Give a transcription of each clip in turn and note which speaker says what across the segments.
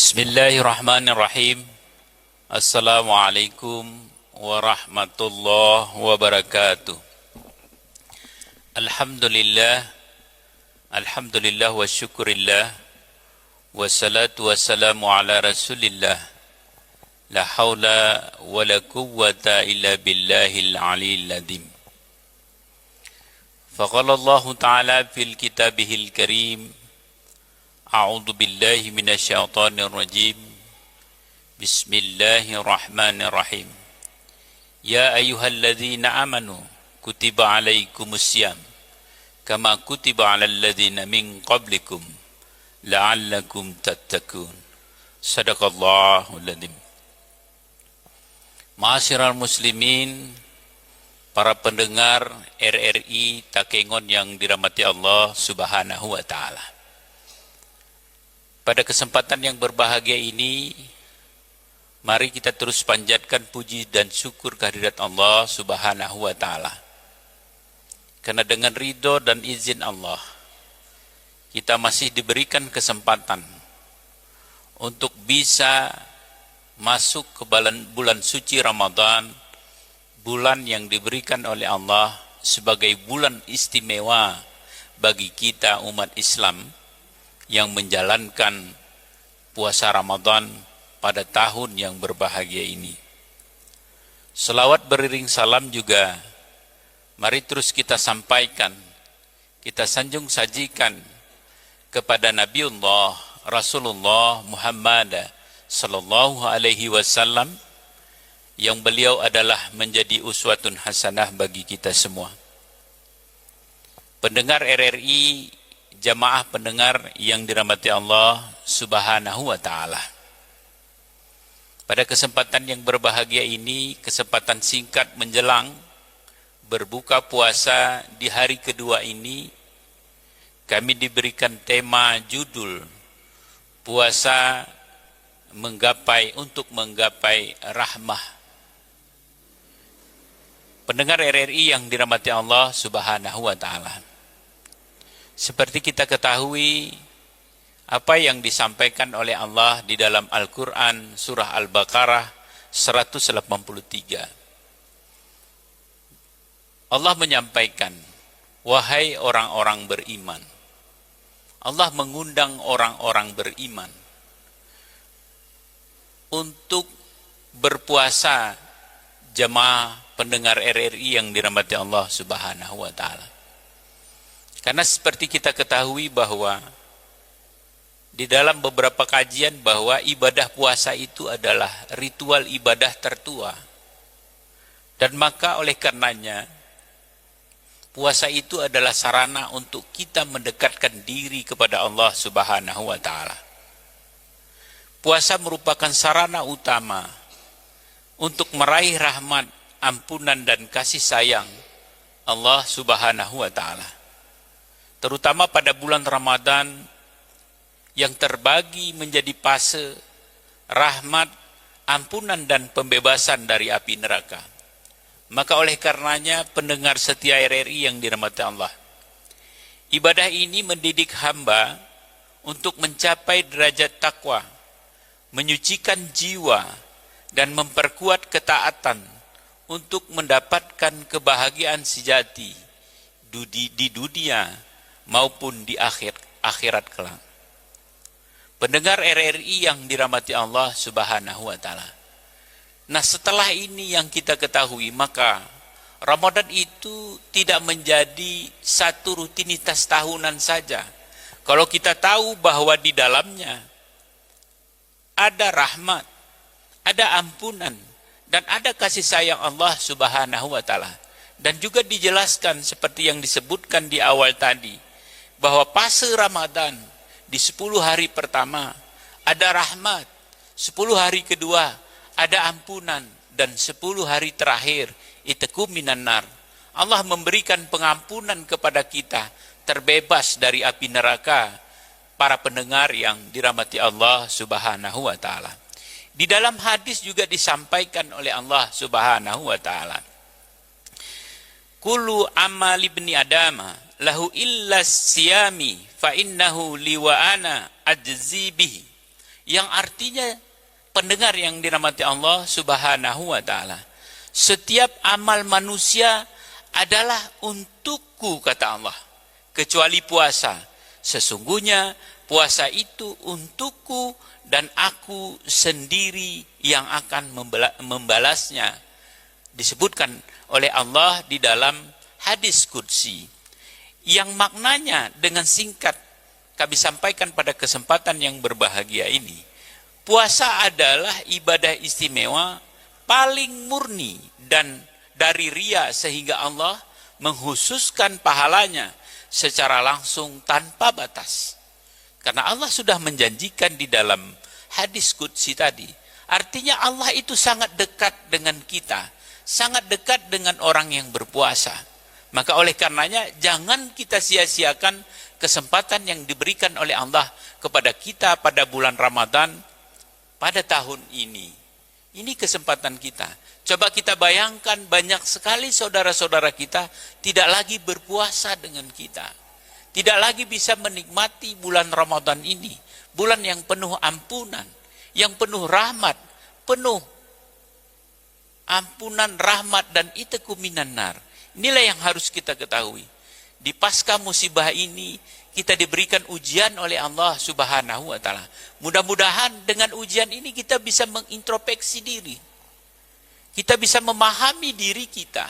Speaker 1: Bismillahirrahmanirrahim. Assalamualaikum warahmatullahi wabarakatuh. Alhamdulillah wa syukurillah. Wassalatu wassalamu ala rasulillah. La hawla wa la quwwata illa billahil aliyyil adzim. Faqala Allah Ta'ala fil kitabihil karim. A'udzu billahi minasyaitonir rajim. Bismillahirrahmanirrahim. Ya ayyuhalladzina amanu kutiba alaikumussyam kama kutiba alal ladzina min qablikum la'allakum tattaqun. Shadaqallahul adzim. Ma'asyiral muslimin, para pendengar RRI Takengon yang dirahmati Allah Subhanahu wa taala. Pada kesempatan yang berbahagia ini, mari kita terus panjatkan puji dan syukur kehadirat Allah Subhanahu wa taala. Karena dengan ridho dan izin Allah, kita masih diberikan kesempatan untuk bisa masuk ke bulan suci Ramadan, bulan yang diberikan oleh Allah sebagai bulan istimewa bagi kita umat Islam yang menjalankan puasa Ramadan pada tahun yang berbahagia ini. Selawat beriring salam juga mari terus kita sampaikan, kita sanjung sajikan kepada Nabiullah Rasulullah Muhammad sallallahu alaihi wasallam, yang beliau adalah menjadi uswatun hasanah bagi kita semua. Pendengar RRI, jamaah pendengar yang dirahmati Allah Subhanahu wa taala. Pada kesempatan yang berbahagia ini, kesempatan singkat menjelang berbuka puasa di hari kedua ini, kami diberikan tema judul puasa untuk menggapai rahmah. Pendengar RRI yang dirahmati Allah Subhanahu wa taala. Seperti kita ketahui, apa yang disampaikan oleh Allah di dalam Al-Quran surah Al-Baqarah 183. Allah menyampaikan, wahai orang-orang beriman. Allah mengundang orang-orang beriman untuk berpuasa. Jemaah pendengar RRI yang dirahmati Allah Subhanahu wa taala. Karena seperti kita ketahui bahwa di dalam beberapa kajian bahwa ibadah puasa itu adalah ritual ibadah tertua. Dan maka oleh karenanya puasa itu adalah sarana untuk kita mendekatkan diri kepada Allah Subhanahu wa taala. Puasa merupakan sarana utama untuk meraih rahmat, ampunan dan kasih sayang Allah Subhanahu wa taala. Terutama pada bulan Ramadan yang terbagi menjadi fase rahmat, ampunan dan pembebasan dari api neraka. Maka oleh karenanya pendengar setia RRI yang dirahmati Allah, ibadah ini mendidik hamba untuk mencapai derajat takwa, menyucikan jiwa dan memperkuat ketaatan untuk mendapatkan kebahagiaan sejati di dunia maupun di akhirat kelak. Pendengar RRI yang dirahmati Allah Subhanahu wa taala. Nah, setelah ini yang kita ketahui, maka Ramadan itu tidak menjadi satu rutinitas tahunan saja. Kalau kita tahu bahwa di dalamnya ada rahmat, ada ampunan, dan ada kasih sayang Allah Subhanahu wa taala. Dan juga dijelaskan seperti yang disebutkan di awal tadi, bahwa fase Ramadan di 10 hari pertama ada rahmat, 10 hari kedua ada ampunan, dan 10 hari terakhir itqu minan nar. Allah memberikan pengampunan kepada kita, terbebas dari api neraka. Para pendengar yang dirahmati Allah Subhanahu wa taala. Di dalam hadis juga disampaikan oleh Allah Subhanahu wa taala, kullu amal ibni adama lahu illa siyami fa innahu li wa ana ajzi bihi. yang artinya pendengar yang dirahmati Allah Subhanahu wa taala. Setiap amal manusia adalah untukku, kata Allah, kecuali puasa. Sesungguhnya puasa itu untukku dan aku sendiri yang akan membalasnya. Disebutkan oleh Allah di dalam hadis qudsi, yang maknanya dengan singkat kami sampaikan pada kesempatan yang berbahagia ini. Puasa adalah ibadah istimewa paling murni dan dari riya, sehingga Allah menghususkan pahalanya secara langsung tanpa batas. Karena Allah sudah menjanjikan di dalam hadis qudsi tadi. Artinya Allah itu sangat dekat dengan kita, sangat dekat dengan orang yang berpuasa. Maka oleh karenanya jangan kita sia-siakan kesempatan yang diberikan oleh Allah kepada kita pada bulan Ramadan pada tahun ini. Ini kesempatan kita. Coba kita bayangkan, banyak sekali saudara-saudara kita tidak lagi berpuasa dengan kita. Tidak lagi bisa menikmati bulan Ramadan ini. Bulan yang penuh ampunan, yang penuh rahmat, penuh ampunan, rahmat, dan itaku minan nar. Inilah yang harus kita ketahui. Di pasca musibah ini, kita diberikan ujian oleh Allah Subhanahu wa taala. Mudah-mudahan dengan ujian ini kita bisa mengintrospeksi diri. Kita bisa memahami diri kita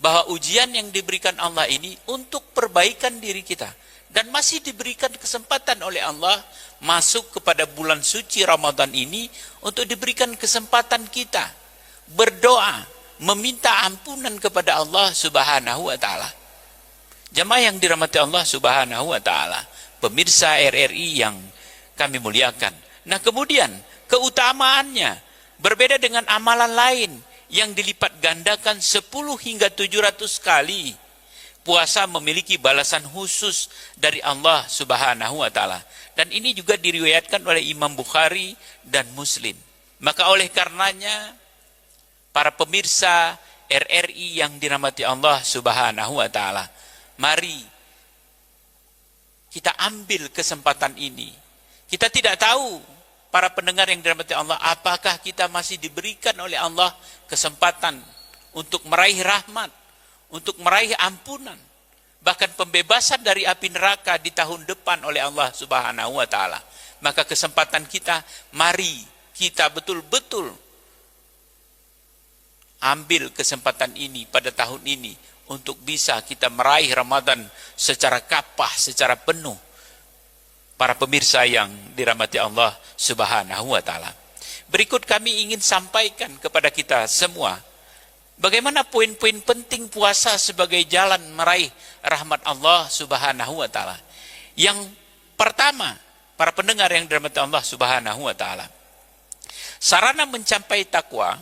Speaker 1: bahwa ujian yang diberikan Allah ini untuk perbaikan diri kita, dan masih diberikan kesempatan oleh Allah masuk kepada bulan suci Ramadan ini untuk diberikan kesempatan kita berdoa, meminta ampunan kepada Allah Subhanahu wa taala. Jemaah yang dirahmati Allah Subhanahu wa taala, pemirsa RRI yang kami muliakan. Nah, kemudian keutamaannya berbeda dengan amalan lain yang dilipat gandakan 10 hingga 700 kali. Puasa memiliki balasan khusus dari Allah Subhanahu wa taala. Dan ini juga diriwayatkan oleh Imam Bukhari dan Muslim. Maka oleh karenanya, para pemirsa RRI yang dirahmati Allah Subhanahu wa taala, mari kita ambil kesempatan ini. Kita tidak tahu, para pendengar yang dirahmati Allah, apakah kita masih diberikan oleh Allah kesempatan untuk meraih rahmat, untuk meraih ampunan, bahkan pembebasan dari api neraka di tahun depan oleh Allah Subhanahu wa taala. Maka kesempatan kita, mari kita betul-betul ambil kesempatan ini pada tahun ini untuk bisa kita meraih Ramadan secara kapah, secara penuh. Para pemirsa yang dirahmati Allah Subhanahu wa taala. Berikut kami ingin sampaikan kepada kita semua bagaimana poin-poin penting puasa sebagai jalan meraih rahmat Allah Subhanahu wa taala. Yang pertama, para pendengar yang dirahmati Allah Subhanahu wa taala, sarana mencapai takwa,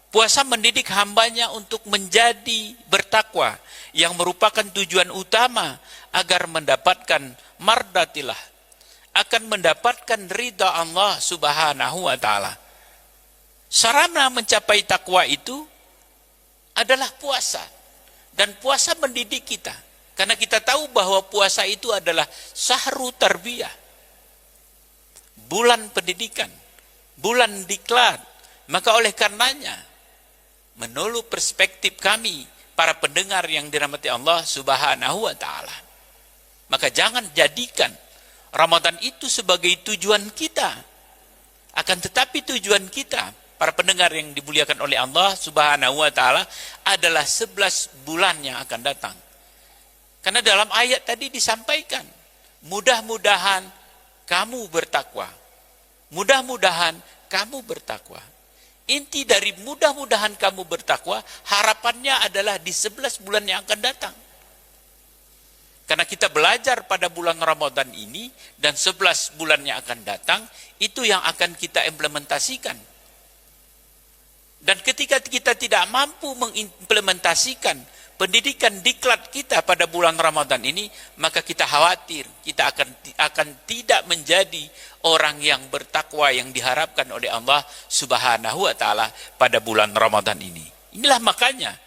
Speaker 1: puasa mendidik hambanya untuk menjadi bertakwa, yang merupakan tujuan utama agar mendapatkan mardatilah, akan mendapatkan ridha Allah Subhanahu wa taala. Sarana mencapai takwa itu adalah puasa. Dan puasa mendidik kita. Karena kita tahu bahwa puasa itu adalah sahru tarbiyah. Bulan pendidikan, bulan diklat. Maka oleh karenanya, menurut perspektif kami, para pendengar yang dirahmati Allah Subhanahu wa taala, maka jangan jadikan Ramadan itu sebagai tujuan kita. Akan tetapi tujuan kita, para pendengar yang dimuliakan oleh Allah Subhanahu wa taala, adalah 11 bulan yang akan datang. Karena dalam ayat tadi disampaikan, mudah-mudahan kamu bertakwa. Mudah-mudahan kamu bertakwa. Inti dari mudah-mudahan kamu bertakwa, harapannya adalah di 11 bulan yang akan datang. Karena kita belajar pada bulan Ramadan ini dan 11 bulan yang akan datang, itu yang akan kita implementasikan. Dan ketika kita tidak mampu mengimplementasikan pendidikan diklat kita pada bulan Ramadan ini, maka kita khawatir kita akan tidak menjadi orang yang bertakwa yang diharapkan oleh Allah Subhanahu wa taala pada bulan Ramadan ini. Inilah makanya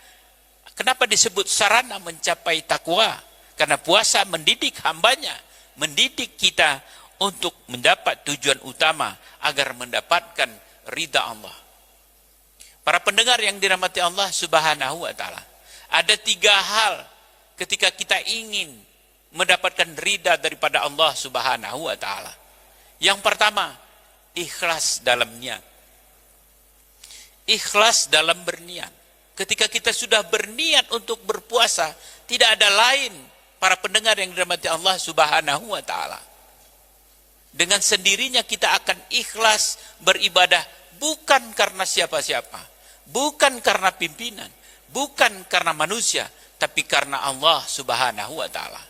Speaker 1: kenapa disebut sarana mencapai takwa. Karena puasa mendidik hambanya, mendidik kita untuk mendapat tujuan utama agar mendapatkan ridha Allah. Para pendengar yang dirahmati Allah Subhanahu wa taala, ada 3 hal ketika kita ingin mendapatkan ridha daripada Allah Subhanahu wa taala. Yang pertama, ikhlas dalam niat. Ikhlas dalam berniat. Ketika kita sudah berniat untuk berpuasa, tidak ada lain para pendengar yang dirahmati Allah Subhanahu wa taala. Dengan sendirinya kita akan ikhlas beribadah bukan karena siapa-siapa, bukan karena pimpinan, bukan karena manusia, tapi karena Allah Subhanahu wa taala.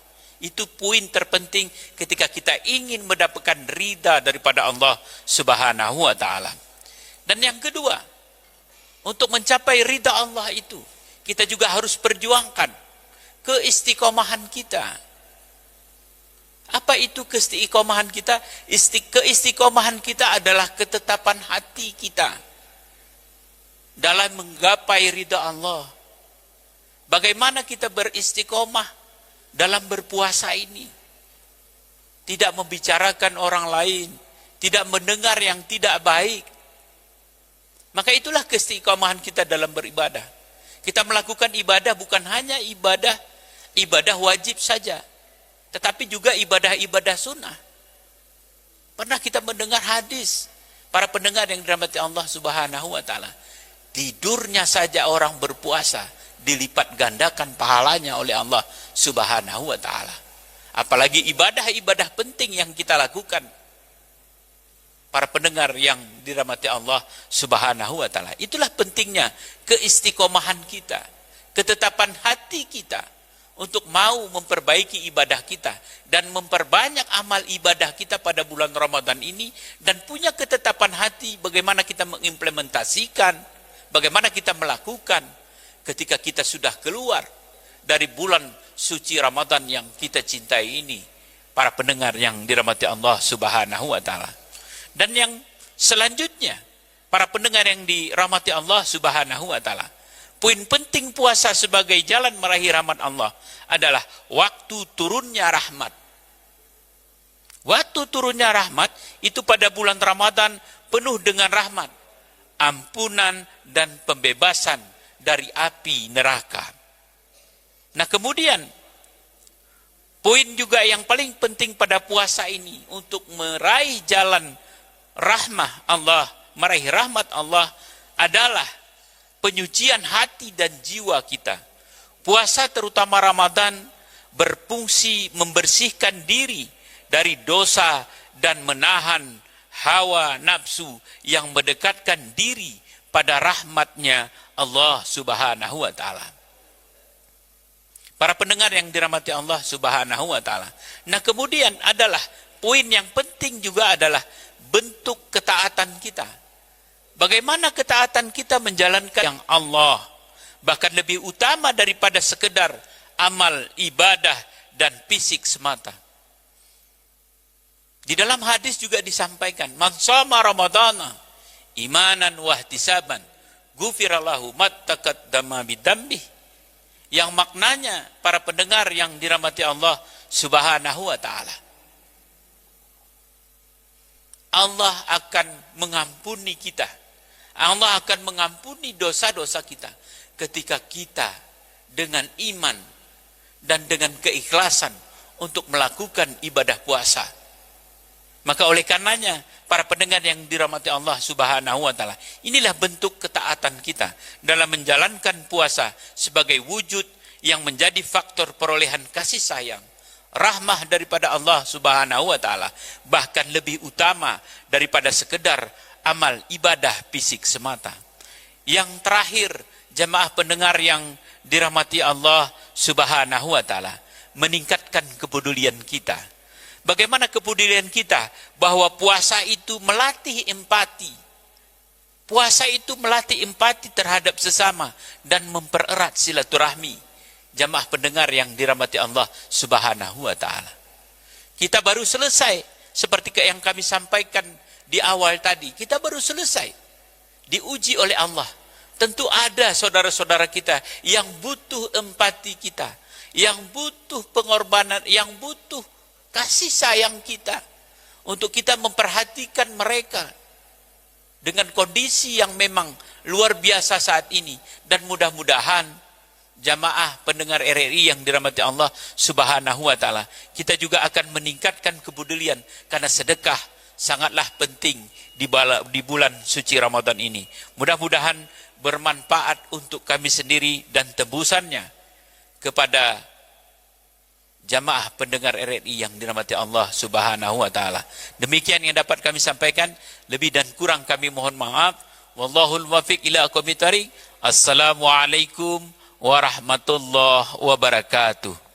Speaker 1: Itu poin terpenting ketika kita ingin mendapatkan ridha daripada Allah Subhanahu wa taala. Dan yang kedua, untuk mencapai ridha Allah itu, kita juga harus perjuangkan keistiqomahan kita. Apa itu keistiqomahan kita? Keistiqomahan kita adalah ketetapan hati kita dalam menggapai ridha Allah. Bagaimana kita beristiqomah dalam berpuasa ini? Tidak membicarakan orang lain, tidak mendengar yang tidak baik. Maka itulah keistiqomahan kita dalam beribadah. Kita melakukan ibadah bukan hanya ibadah wajib saja, tetapi juga ibadah-ibadah sunnah. Pernah kita mendengar hadis para pendengar yang dirahmati Allah Subhanahu wa taala, tidurnya saja orang berpuasa dilipat gandakan pahalanya oleh Allah Subhanahu wa taala. Apalagi ibadah-ibadah penting yang kita lakukan. Para pendengar yang dirahmati Allah Subhanahu wa taala, itulah pentingnya keistiqomahan kita, ketetapan hati kita untuk mau memperbaiki ibadah kita dan memperbanyak amal ibadah kita pada bulan Ramadan ini, dan punya ketetapan hati bagaimana kita mengimplementasikan, bagaimana kita melakukan ketika kita sudah keluar dari bulan suci Ramadan yang kita cintai ini, para pendengar yang dirahmati Allah Subhanahu wa taala. Dan yang selanjutnya, para pendengar yang dirahmati Allah Subhanahu wa taala, poin penting puasa sebagai jalan meraih rahmat Allah adalah waktu turunnya rahmat. Waktu turunnya rahmat itu pada bulan Ramadan penuh dengan rahmat, ampunan dan pembebasan dari api neraka. Nah, kemudian poin juga yang paling penting pada puasa ini untuk meraih jalan rahmah Allah, meraih rahmat Allah adalah penyucian hati dan jiwa kita. Puasa terutama Ramadan berfungsi membersihkan diri dari dosa dan menahan hawa nafsu yang mendekatkan diri pada rahmatnya Allah Subhanahu wa taala. Para pendengar yang dirahmati Allah Subhanahu wa taala. Nah, kemudian adalah poin yang penting juga adalah bentuk ketaatan kita. Bagaimana ketaatan kita menjalankan yang Allah, bahkan lebih utama daripada sekedar amal ibadah dan fisik semata. Di dalam hadis juga disampaikan, man shoma ramadhana imanan wa ihtisaban ghufirallahu ma taqaddama bidambih. Yang maknanya para pendengar yang dirahmati Allah Subhanahu wa taala, Allah akan mengampuni kita. Allah akan mengampuni dosa-dosa kita ketika kita dengan iman dan dengan keikhlasan untuk melakukan ibadah puasa. Maka oleh karenanya, para pendengar yang dirahmati Allah Subhanahu wa taala, inilah bentuk ketaatan kita dalam menjalankan puasa sebagai wujud yang menjadi faktor perolehan kasih sayang, rahmah daripada Allah Subhanahu wa taala, bahkan lebih utama daripada sekedar amal ibadah fisik semata. Yang terakhir, jemaah pendengar yang dirahmati Allah Subhanahu wa taala, meningkatkan kepedulian kita. Bagaimana kepedulian kita bahwa puasa itu melatih empati. Puasa itu melatih empati terhadap sesama dan mempererat silaturahmi. Jemaah pendengar yang dirahmati Allah Subhanahu wa taala. Kita baru selesai seperti yang kami sampaikan di awal tadi. Kita baru selesai diuji oleh Allah. Tentu ada saudara-saudara kita yang butuh empati kita, yang butuh pengorbanan, yang butuh kasih sayang kita untuk kita memperhatikan mereka dengan kondisi yang memang luar biasa saat ini. Dan mudah-mudahan jamaah pendengar RRI yang dirahmati Allah Subhanahu wa taala, kita juga akan meningkatkan kepedulian karena sedekah sangatlah penting di bulan suci Ramadan ini. Mudah-mudahan bermanfaat untuk kami sendiri dan tebusannya kepada jamaah pendengar RRI yang dirahmati Allah Subhanahu wa taala. Demikian yang dapat kami sampaikan, lebih dan kurang kami mohon maaf. Wallahul muwaffiq ila aqwamit thariq. Assalamualaikum warahmatullahi wabarakatuh.